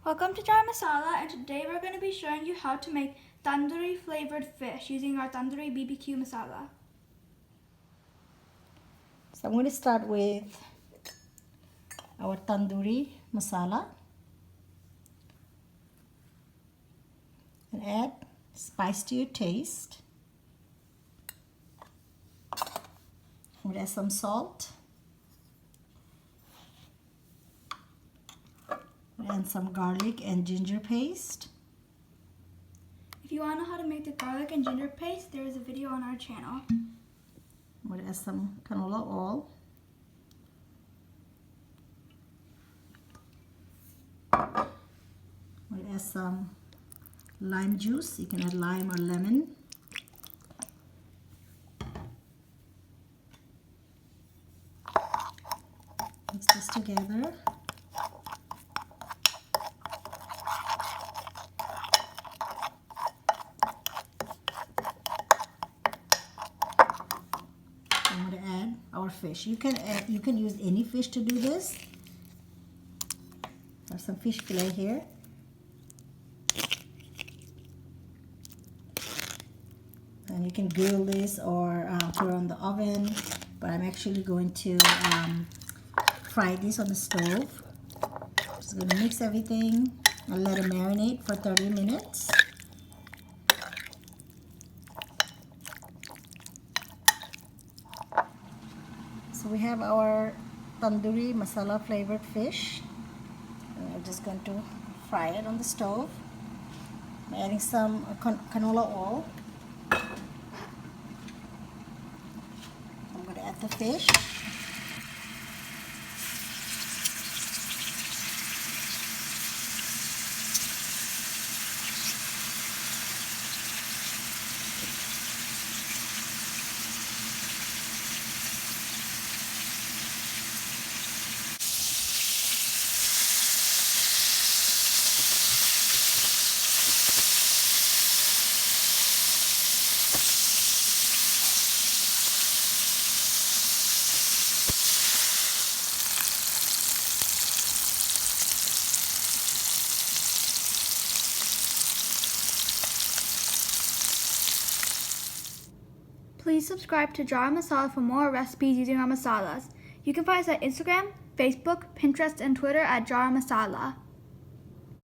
Welcome to Jar Masala, and today we're going to be showing you how to make tandoori flavored fish using our tandoori BBQ masala. So I'm going to start with our tandoori masala and add spice to your taste. I'm going to add some salt and some garlic and ginger paste. If you want to know how to make the garlic and ginger paste, there is a video on our channel. I'm going to add some canola oil. I'm going to add some lime juice. You can add lime or lemon. Mix this together. I'm going to add our fish. You can use any fish to do this. I have some fish fillet here. And you can grill this or put it on the oven, but I'm actually going to fry this on the stove. Just going to mix everything and let it marinate for 30 minutes. So we have our tandoori masala flavored fish. And we're just going to fry it on the stove. I'm adding some canola oil. I'm going to add the fish. Please subscribe to Jar Masala for more recipes using our masalas. You can find us at Instagram, Facebook, Pinterest, and Twitter at Jar Masala.